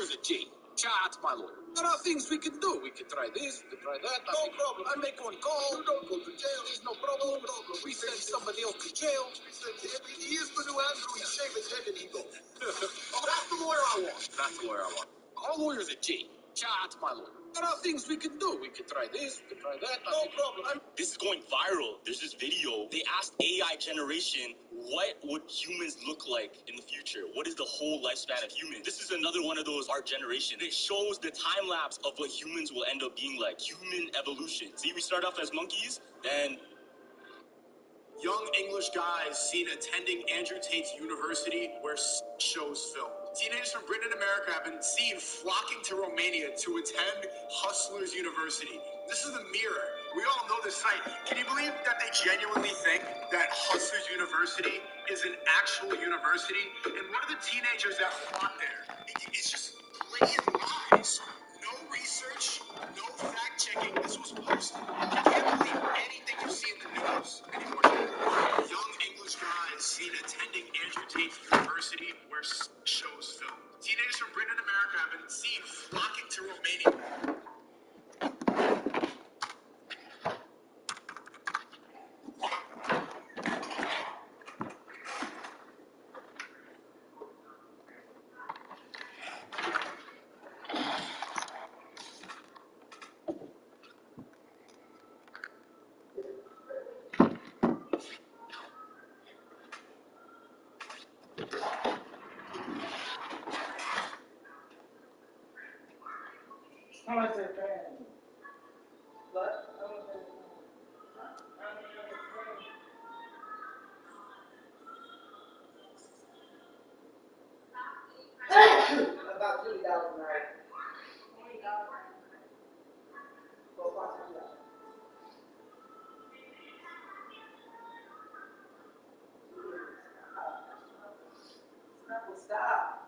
lawyer's a G. Chat's my lawyer. There are things we can do. We can try this, we can try that. No problem. I make one call. You don't go to jail. There's no problem. No problem. We send somebody else to jail. He is the new Andrew. He shave his head and he goes. Oh, that's the lawyer I want. That's the lawyer I want. Our lawyer's a G. Chat's my lawyer. There are things we can do. We can try this, we can try that. No problem. This is going viral. There's this video. They asked AI generation, what would humans look like in the future? What is the whole lifespan of humans? This is another one of those art generation. It shows the time lapse of what humans will end up being like. Human evolution. See, we start off as monkeys, then young English guys seen attending Andrew Tate's University where shows filmed. Teenagers from Britain and America have been seen flocking to Romania to attend Hustlers University. This is the Mirror. We all know this site. Can you believe that they genuinely think that Hustlers University is an actual university? And what are the teenagers that flock there? It's just blatant lies. No research, no fact checking. This was posted. You can't believe anything you see in the news anymore. Young English guys seen attending Andrew Tate's University where shows filmed. Teenagers from Britain and America have been seen flocking to Romania. How much is it? What? About $20 a night. Stop.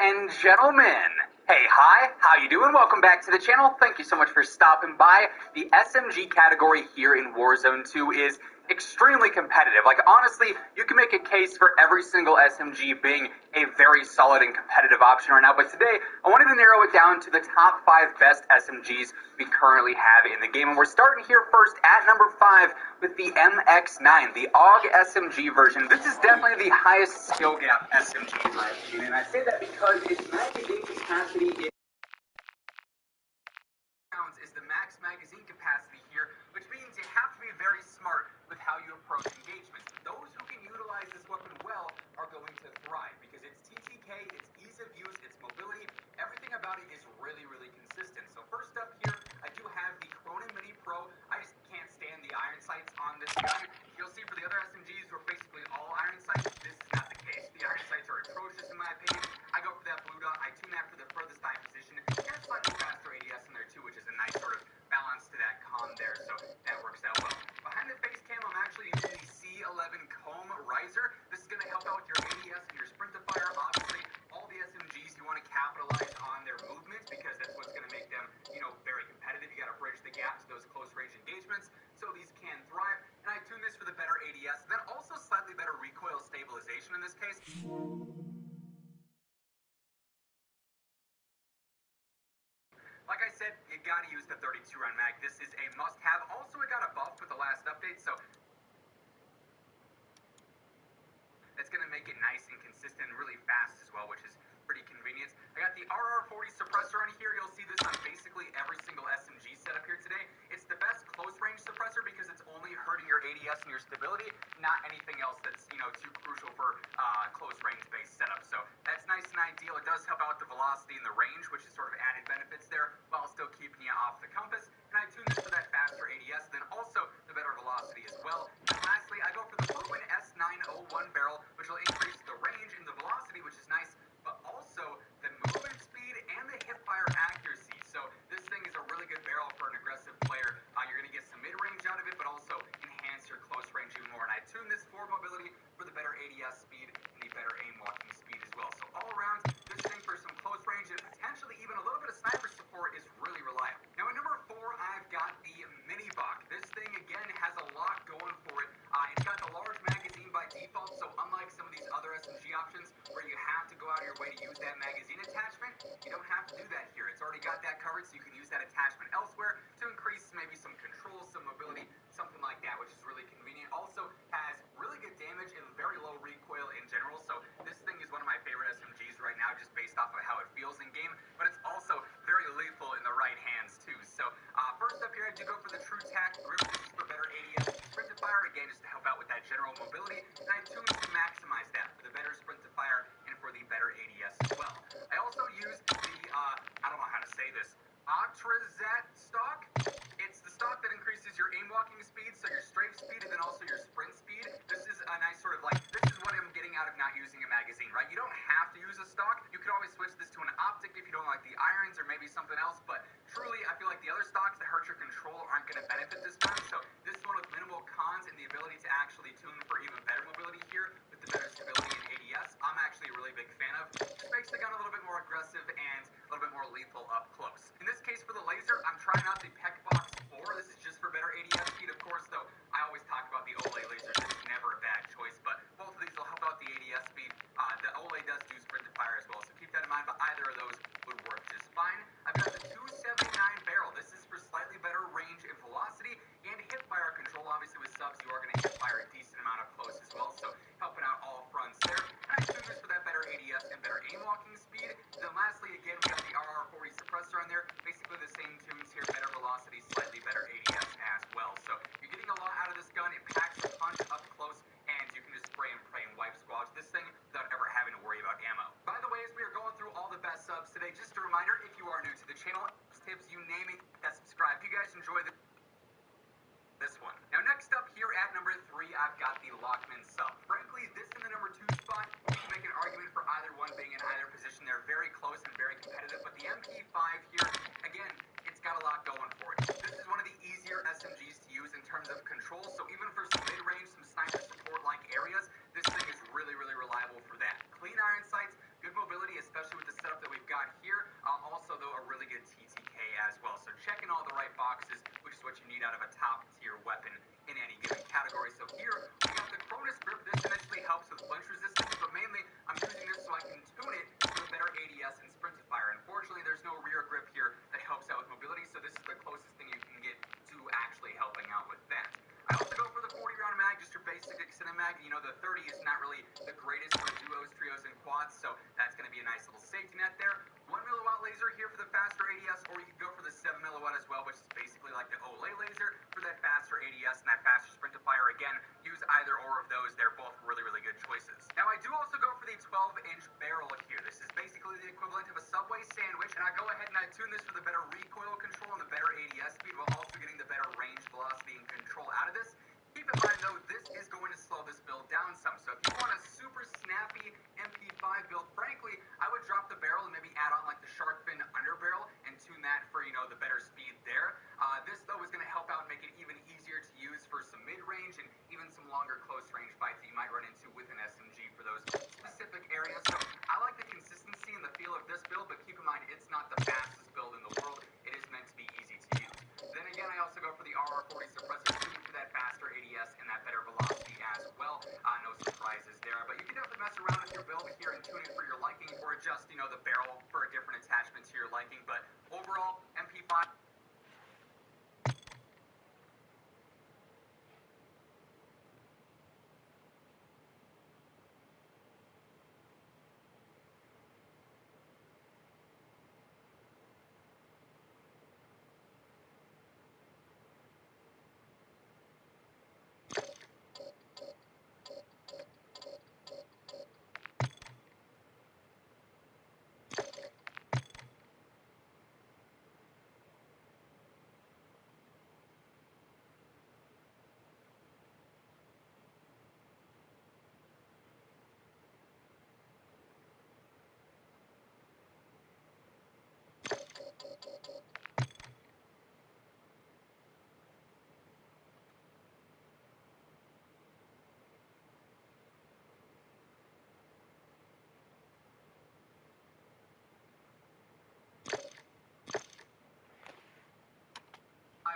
and gentlemen. Hey, hi, how you doing? Welcome back to the channel. Thank you so much for stopping by. The SMG category here in Warzone 2 is extremely competitive. Like, honestly, you can make a case for every single SMG being a very solid and competitive option right now, but today I wanted to narrow it down to the top 5 best SMGs we currently have in the game, and we're starting here first at number 5 with the MX9, the AUG SMG version. This is definitely the highest skill gap SMG in my opinion, and I say that because its magazine capacity is the max magazine capacity here, which means you have to be very smart with how you approach engagements. Those who can utilize this weapon well are going to thrive because it's TTK, its ease of use, its mobility, everything about it is really, really consistent. So first up here, I do have the Cronin Mini Pro. I just can't stand the iron sights on this gun. You'll see for the other SMGs who are basically all iron sights, this is not the case. The iron sights are atrocious in my opinion. I go for that blue dot, I tune that for the furthest eye position, and a slightly faster ADS in there too, which is a nice sort of balance to that con there, so that works out well. Behind the face cam, I'm actually using the C11 Comb Riser. This is going to help out with your ADS and your sprint to fire. Obviously, all the SMGs, you want to capitalize on their movement because that's what's going to make them, very competitive. You got to bridge the gap to those close range engagements, so these can thrive. And I tune this for the better ADS, and then also slightly better recoil stabilization in this case. Like I said, you gotta use the 32 round mag. This is a must-have. Also, it got a buff with the last update, so that's gonna make it nice and consistent and really fast as well, which is pretty convenient. I got the RR40 suppressor on here. You'll see this on basically every single SMG setup here today. It's the best close range suppressor because it's only hurting your ADS and your stability, not anything else that's, too crucial for close range based setup. So that's nice and ideal. It does help out the velocity and the range, which is sort of added benefits there, while still keeping you off the compass. And I tune this for that faster ADS, then also the better velocity as well. And lastly, I go for the Bruen S901 barrel, which will increase the range and the velocity, which is nice, but also the movement speed and the hip fire accuracy. So this thing is a really good barrel for an aggressive player. You're going to get some mid-range out of it, but also enhance your close range even more. And I tune this for mobility for the better ADS speed and the better aim walking speed as well. So all around, this thing for some close range and potentially even a little bit of sniper support is really reliable. Now at number 4, I've got the Mini Bach. This thing again has a lot going for it. It's got the large magazine by default, so unlike some of these other SMG options where you have to go out of your way to use that magazine attachment, you don't have to do that here. It's already got that covered, so you can use that attachment elsewhere to increase maybe some control, some mobility, something like that, which is really convenient. Also has really good damage and very low recoil in general, so this thing is one of my favorite SMGs right now just based off of how it feels in game, but it's also very lethal in the right hands too. So first up here, I do go for the True Tac grip. This is for better ADS and sprint to fire, again just to help out with that general mobility, and I tune to maximize that for the better sprint to fire and for the better ADS as well. I also use the, I don't know how to say this, Atrazat stock. It's the stock that increases your aim walking speed, so your strafe speed, and then also your sprint speed. This is a nice sort of this is what I'm getting out of not using a magazine, right? You don't have to use a stock. You could always switch this to an optic if you don't like the irons or maybe something else, but truly, I feel like the other stocks that hurt your control aren't going to benefit this gun, so this one with minimal cons and the ability to actually tune for even better mobility here with the better stability and ADS, I'm actually a really big fan of. Just makes the gun a little bit more aggressive and a little bit more lethal up close. In this case, for the laser, I'm trying out the PECBOX 4. This is just for better ADS speed, of course, though I always talk about the Olay laser. This is never a bad choice, but both of these will help out the ADS speed. The Olay does do sprint to fire as well, so keep that in mind, but either of those would work just fine. I've got the 279 barrel. This is for slightly better range and velocity and hip fire control. Obviously, with subs, you are going to hip fire a decent amount up close as well, so helping out all fronts there. And I tune this for that better ADS and better aim walking speed. And then lastly, again, we got the RR40 suppressor on there. Basically the same tunes here, better velocity, slightly better ADS as well. So you're getting a lot out of this gun. It packs a punch up close, and you can just spray and pray and wipe squads this thing without ever having to worry about ammo. By the way, as we are going through all the best subs today, just a reminder, if you are new to the channel, tips, you name it, that subscribe. If you guys enjoy this one. Now next up here at number 3, I've got the Lockman sub. Frankly, this in the number 2 spot, you can make an argument for either one being in either position. They're very close and very competitive, but the MP5 here, again, it's got a lot going for it. This is one of the easier SMGs to use in terms of control, so even for some mid-range, some sniper support-like areas, this thing is really, really reliable for that. Clean iron sights, good mobility, especially with the tuned this for the better recoil control and the better ADS speed, while also getting the better range, velocity, and control out of this. Keep in mind though, this is going to slow this build down some. So if you want a super snappy MP5 build, frankly, I would drop the barrel and maybe add on like the shark fin underbarrel and tune that for, the better speed there. This though is going to help out and make it even easier to use for some mid-range and even some longer close range fights that you might run into with an SMG for those specific areas. So I like the consistency and the feel of this build, but keep in mind it's not the fastest build in the world. It is meant to be easy to use. Then again, I also go for the RR40 suppressor tuned for that faster ADS and that better velocity as well. No surprises there, but you can definitely mess around with your build here and tune it for your liking, or adjust, the barrel for a different attachment to your liking. But overall, MP5.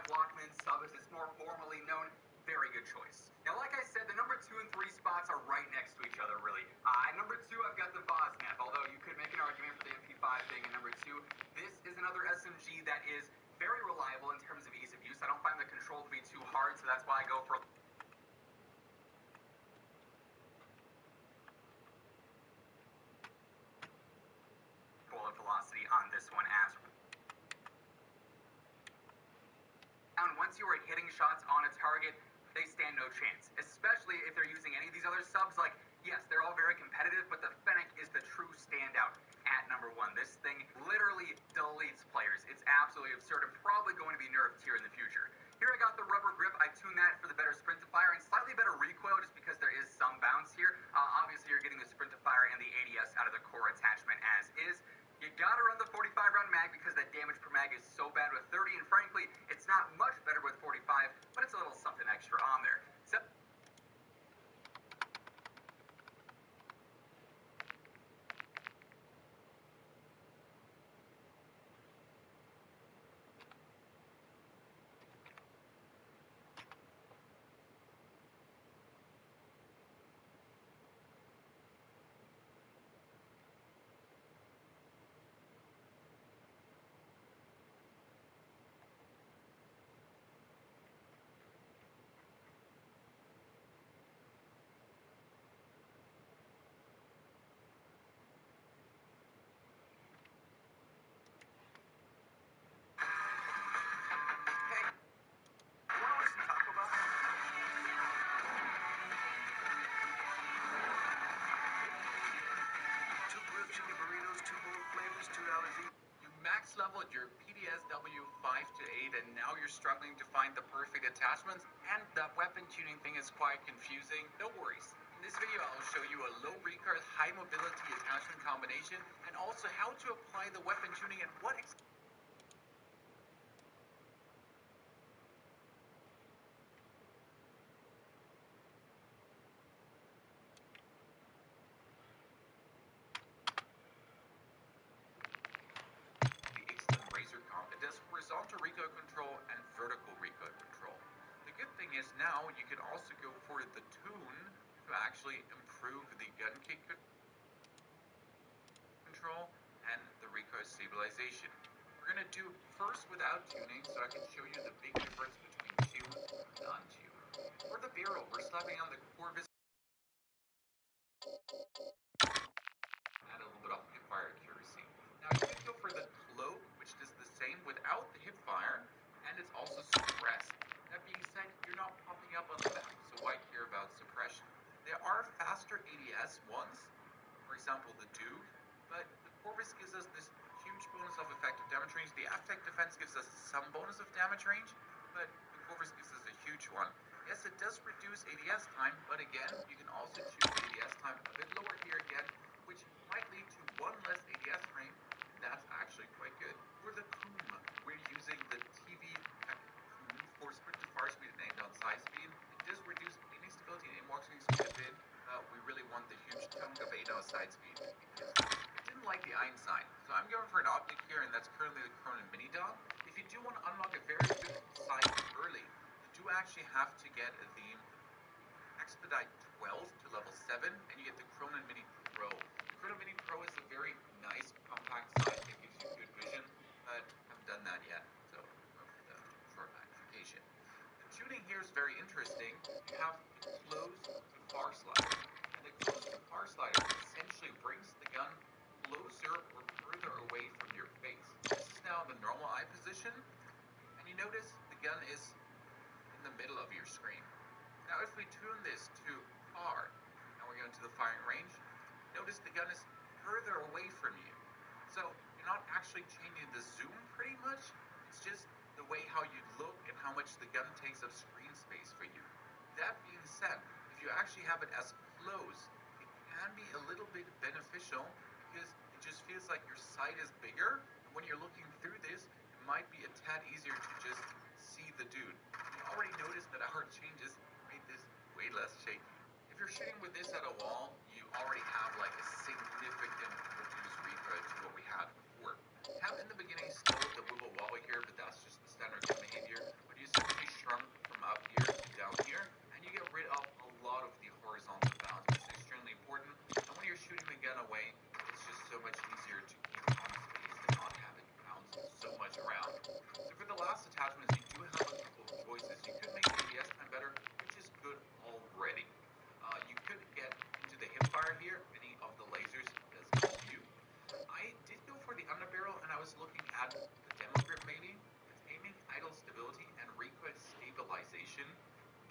Lockman sub, as it's more formally known, very good choice. Now, like I said, the number 2 and 3 spots are right next to each other, really. At number 2, I've got the Vosnev, although you could make an argument for the MP5 being at number 2. This is another SMG that is very reliable in terms of ease of use. I don't find the control to be too hard, so that's why I go for bullet velocity on this one as well. And once you are hitting shots on a target, they stand no chance, especially if they're using any of these other subs. Like, yes, they're all very competitive, but the Fennec is the true standout at number 1. This thing literally deletes players. It's absolutely absurd and probably going to be nerfed here in the future. Here I got the rubber grip. I tuned that for the better sprint to fire and slightly better recoil, just because there is some bounce here. Obviously, you're getting the sprint to fire and the ADS out of the core attachment as is. You gotta run the 45 round mag because that damage per mag is so bad with 30, and frankly, it's not much better with 45, but it's a little something extra on there. So leveled your PDSW 5 to 8 and now you're struggling to find the perfect attachments and that weapon tuning thing is quite confusing, no worries. In this video I'll show you a low recoil, high mobility attachment combination and also how to apply the weapon tuning and what it does horizontal recoil control and vertical recoil control. The good thing is now you can also go for the tune to actually improve the gun kick control and the recoil stabilization. We're going to do first without tuning so I can show you the big difference between tune and untune. For the barrel, we're slapping on the Corvus and a little bit of hipfire accuracy. Now you can go for the cloak, which does the same without the hipfire, and it's also suppressed. That being said, you're not popping up on the map, so why care about suppression? There are faster ADS ones, for example the Duke, but the Corvus gives us this huge bonus of effective damage range. The Aftec defense gives us some bonus of damage range, but the Corvus gives us a huge one. Yes, it does reduce ADS time, but again, you can also choose ADS time a bit lower here again, which might lead to one less ADS frame, and that's actually quite good. For the Coom, we're using the TV Coom for sprint to far speed and aim down side speed. It does reduce aiming stability and aim walking speed a bit, but we really want the huge chunk of aim down side speed, because I didn't like the Einstein. So I'm going for an optic here, and that's currently the Cronin Mini Dog. If you do want to unlock a very good sight early, you do actually have to get the Expedite 12 to level 7, and you get the Cronin Mini Pro. The Cronin Mini Pro is a very nice compact size that gives you good vision, but I haven't done that yet, so go for the short magnification. The tuning here is very interesting. You have the close to far slider, and the close to far slider essentially brings the gun closer or further away from your face. This is now the normal eye position, and you notice the gun is in the middle of your screen. Now if we tune this to far, and we're going to the firing range, notice the gun is further away from you. So you're not actually changing the zoom pretty much, it's just the way how you look and how much the gun takes up screen space for you. That being said, if you actually have it as close, it can be a little bit beneficial because it just feels like your sight is bigger, and when you're looking through this, it might be a tad easier to just see the dude. You already noticed that our changes made this way less shaky. If you're shooting with this at a wall, you already have like a significant reduced recoil to what we had before. We have in the beginning still the wibble wobble here, but that's just the standard gun behavior. But you essentially shrunk from up here to down here, and you get rid of a lot of the horizontal bounds, which is extremely important. And when you're shooting the gun away, it's just so much easier to keep on space and not have it bounce so much around. So for the last attachments, you do have a couple of choices. You could make the ADS time better, which is good already. You could get into the hipfire here. Any of the lasers does help you. I did go for the underbarrel, and I was looking at the demo grip maybe. It's aiming, idle stability, and recoil stabilization.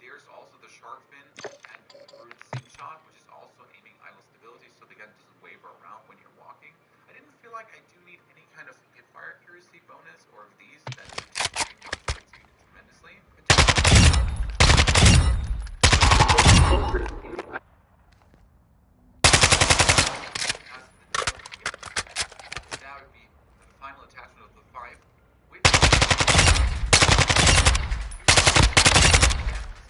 There's also the shark fin and the Brute Sing Shot, which is also aiming, idle stability, so the gun doesn't waver around when you're walking. I didn't feel like I do need any kind of hipfire accuracy bonus, or of these that aim down sight speed tremendously. That would be the final attachment of the 5, which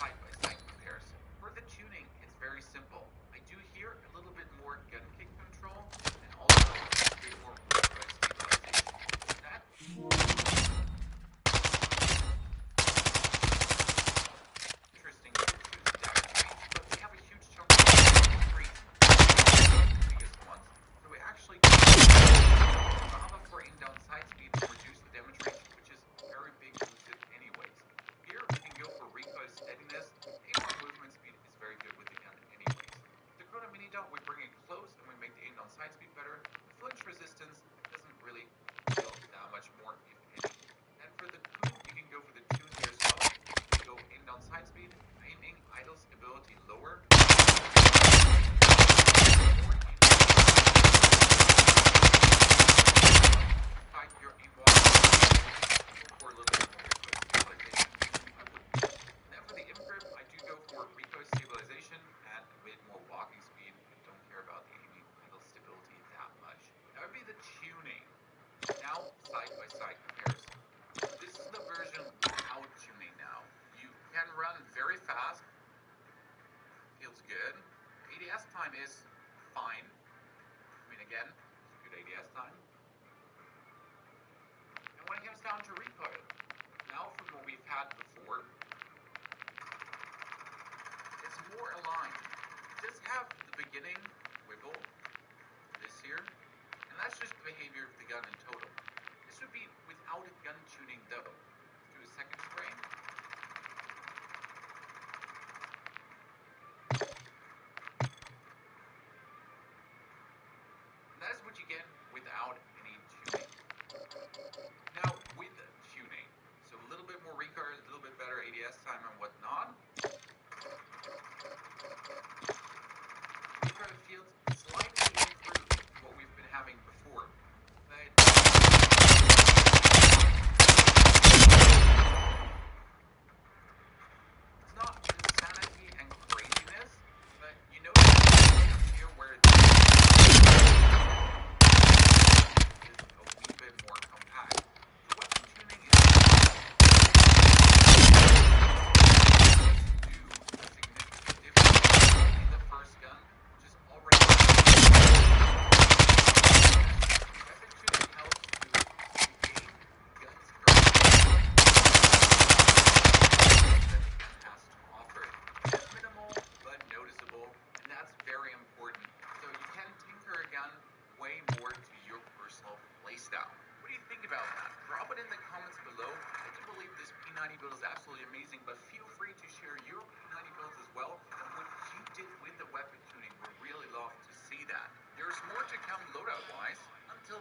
side-by-side comparison. For the tuning, it's very simple. I do hear a little bit more gun kick control, and also a bit more recoil stabilization. That interesting to choose the damage range, but we have a huge chunk of increase, the biggest ones. So we actually rather for aim down side speed to reduce the damage range, which is very big boosted anyways. Here we can go for recoil steadiness. Aim down movement speed is very good with the gun anyways. The Cronin Mini Dog, we bring it close and we make the aim down side speed better. The flinch resistance doesn't really feel that much more, if any. And for the Coom, you can go for the tune here as well. You go aim down side speed, aiming, idle stability lower. Your aim walk for a little bit more recoil stabilization. Then for the imp grip, I do go for recoil stabilization and a bit more walking speed. I don't care about the aiming, idle stability that much. That would be the tuning. Now, side-by-side comparison. This is the version without tuning now. You can run very fast. Feels good. ADS time is fine. I mean, again, it's a good ADS time. And when it comes down to recoil, now from what we've had before, it's more aligned. It does have the beginning wiggle, this here, and that's just the behavior of the gun in total. This would be without a gun tuning though. Let's do a second spray. And that is what you get without any tuning. Now with tuning, so a little bit more recoil, a little bit better ADS time and whatnot. Recoil feels slightly improved to what we've been having before, but P90 build is absolutely amazing, but feel free to share your P90 builds as well. And what you did with the weapon tuning, we'd really love to see that. There's more to come loadout-wise. Until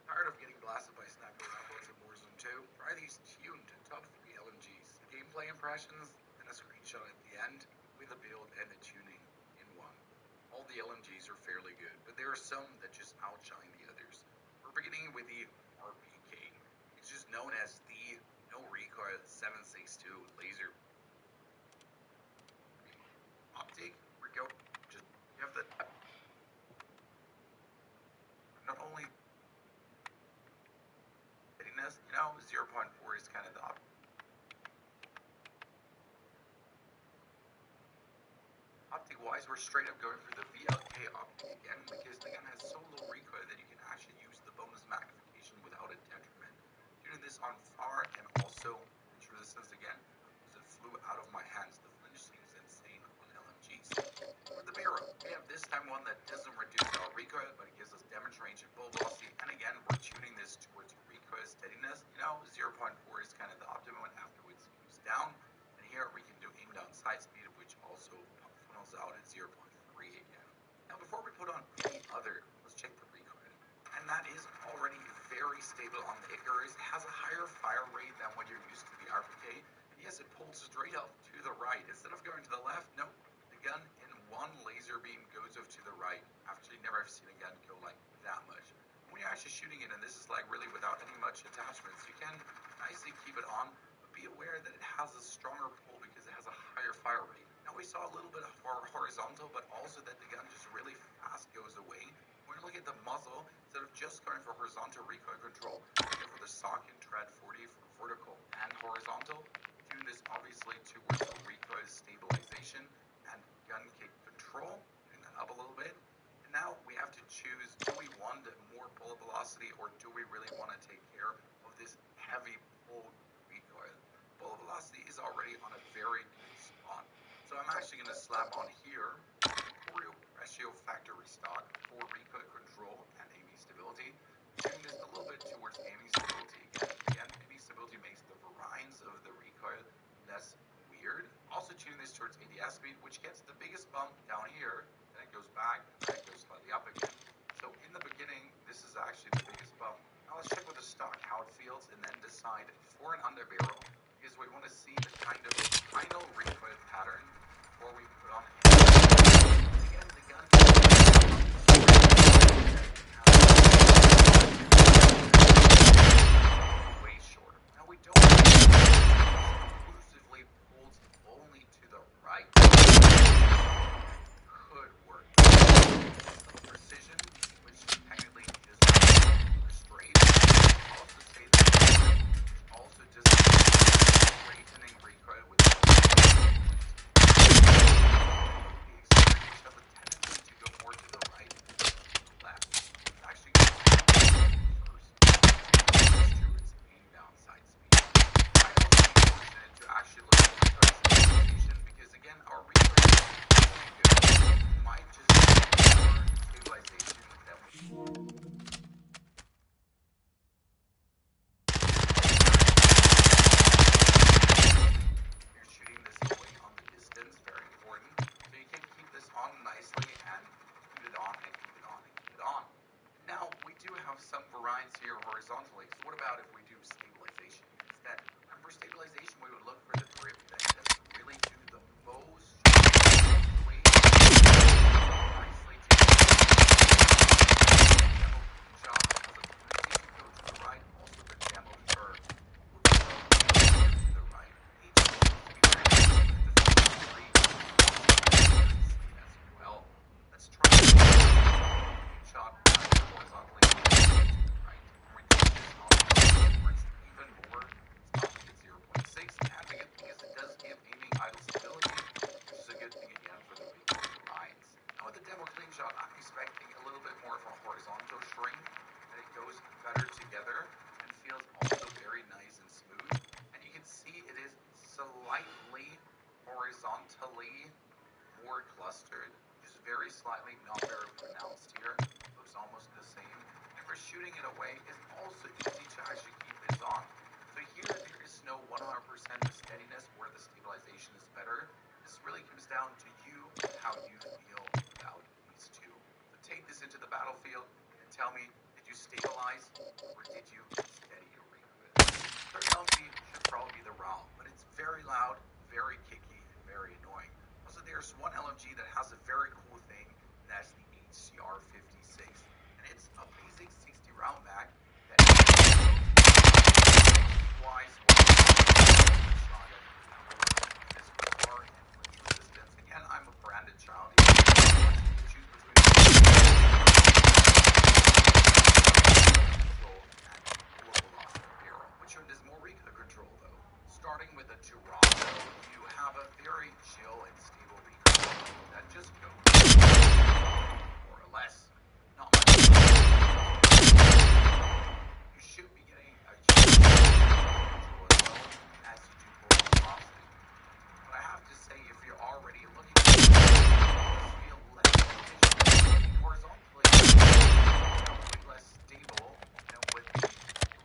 tired of getting blasted by sniper rifles in Warzone 2? Try these tuned top 3 LMGs. Gameplay impressions and a screenshot at the end with the build and the tuning in one. All the LMGs are fairly good, but there are some that just outshine the others. We're beginning with the RPK. It's just known as the no recoil 7.62 laser. Optic, we go. Just you have the not only steadiness, 0.4 is kind of the optic wise, we're straight up going for the VLK optic again because the gun has so low recoil that you can actually use the bonus magnification without a detriment. Doing this on far and also pinch resistance again, because it flew out of my hands. The flinch seems insane on LMGs. For the barrel, we have this time one that doesn't reduce our recoil, but it gives us damage range and bullet velocity. And again, we're tuning this towards recoil steadiness. 0.4 is kind of the optimum, and afterwards it goes down. And here we can do aim down sight speed, which also funnels out at 0.3 again. Now before we put on any other, let's check the recoil. And that is already very stable on the Icarus. It has a higher fire rate than what you're used to the RPK. And yes, it pulls straight up to the right. Instead of going to the left, no. The gun in one laser beam goes off to the right. I've actually never seen a gun go like that much. When you're actually shooting it, and this is like really without any much attachments, you can nicely keep it on, but be aware that it has a stronger pull because it has a higher fire rate. Now we saw a little bit of horizontal, but also that the gun just really fast goes away. When you look at the muzzle, instead of just going for horizontal recoil control, go for the stock in Trad 40 for vertical and horizontal. Tune this obviously towards the recoil stabilization and gun kick control. Bring that up a little bit. And now we have to choose, do we want more bullet velocity or do we really want to take care of this heavy pull recoil? Bullet velocity is already on a very good spot. So I'm actually going to slap on here ratio factory stock for recoil control and aiming stability. Tune this a little bit towards aiming stability again. Aiming stability makes the varines of the recoil less weird. Also tune this towards ADS speed, which gets the biggest bump down here, then it goes back, and then it goes slightly up again. So in the beginning, this is actually the biggest bump. Now let's check with the stock how it feels, and then decide for an underbarrel, because we want to see the kind of final recoil pattern before we put on again the gun. Way shorter. Now we don't exclusively pulls only to the right. Could work. Some precision, which technically is straight. Also say that also just straightening recoil with the experience has a tendency to go more to the right than the left. It's actually going first. Towards aim down sight speed. I also think it's fortunate to actually look at recoil stabilization because again our recoil is really good. Might just be more stabilization that you're shooting this away on the distance, very important. So you can keep this on nicely and keep it on and keep it on and keep it on. Now we do have some varines here horizontally. So what about if we do stabilization instead? And for stabilization we would look for the grip that doesn't really do the most way nicely to job as a go to the right shooting it away is also easy to actually keep this on. So here there is no 100% steadiness where the stabilization is better. This really comes down to you, how you feel about these two. So take this into the battlefield and tell me, did you stabilize or did you steady your recoil? Third LMG should probably be the RAAL, but it's very loud, very kicky, and very annoying. Also, there's one LMG that has a very cool thing, and that's the HCR 56, and it's a basic 60 round mag that wise shot at this far and flinch resistance. Again, I'm a branded child here. Choose between control and low velocity barrel. Which one does more recoil control though? Starting with a Toronto, you have a very chill and stable recoil that just goes more or less. Not much. You should be getting a huge control as well as you do pull velocity. But I have to say, if you're already looking to feel less efficient horizontally, way less stable than what the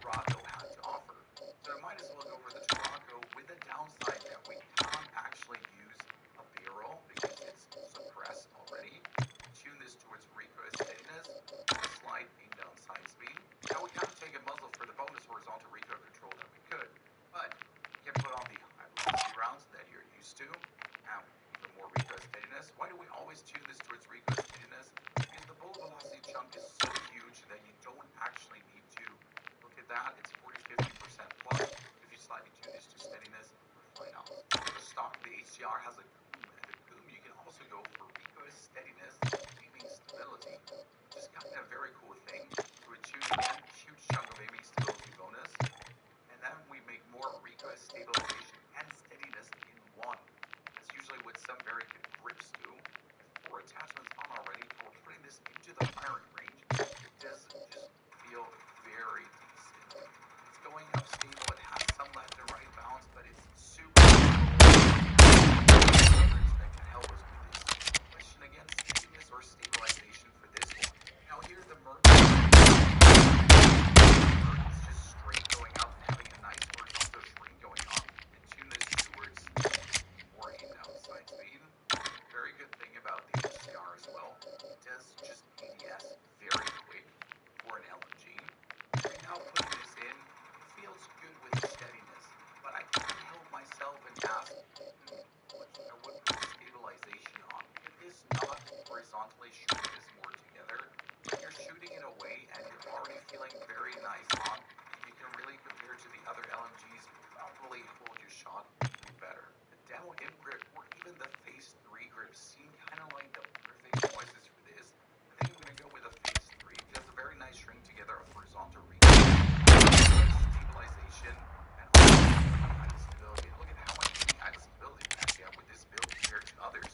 Toronto had to offer. So I might as well go for the Toronto with the downside that we can't actually use a barrel because it's suppressed already. Tune this towards recoil steadiness and a slight aim down side speed. Now we can't take a muzzle for the bonus horizontal recoil control that we could, but you can put on the high velocity rounds that you're used to. Now, even more recoil steadiness. Why do we always tune this towards recoil steadiness? Because the bullet velocity chunk is so huge that you don't actually need to look at that. It's 40-50% plus. If you slightly tune this to steadiness, we're fine off. The stock, the HCR has a Goom, and the Goom you can also go for recoil steadiness, aiming stability, which is kind of a very cool thing. So we tune again, huge chunk of aiming stability bonus, and then we make more recoil stabilization and steadiness in one. That's usually what some very good grips do. With 4 attachments on already, but we're putting this into the firing range. It does just feel very decent. It's going up stable. It has some left and right bounce, but it's super that can help us with this. Question again, steadiness or stabilization for this one. Now here's the Merc. It's just straight going up and having a nice horizontal shrink going on, and tune this towards more aim down side speed. Very good thing about the HCR as well, it does just ADS very quick for an LMG. Right now putting this in, it feels good with the steadiness, but I can't help myself and ask, I would put stabilization on. Could this not horizontally shrink this more together? When you're shooting it away and you're already feeling very nice on, you can really compare to the other LMGs, probably hold your shot a little better. The demo imp grip or even the phase 3 grip seem kind of like the perfect choices for this. I think I'm going to go with a phase 3. It has a very nice string together of horizontal recoil, stabilization, and added stability. And look at how much added stability we actually have with this build compared to others.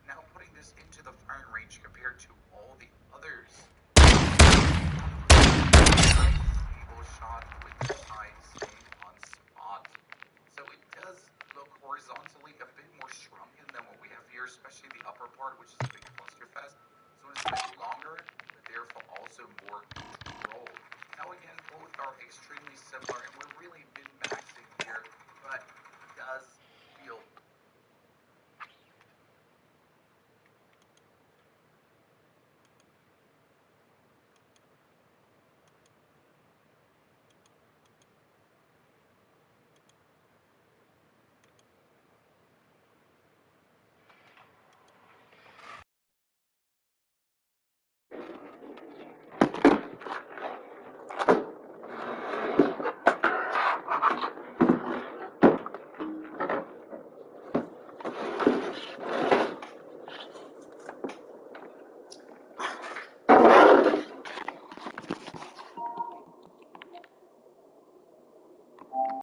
Now putting this into the firing range compared to all the others. Stable shot with the side staying on spot. So it does look horizontally a bit more shrunken than what we have here, especially the upper part, which is a big clusterfest. So it's a bit longer, but therefore also more control. Now again, both are extremely similar in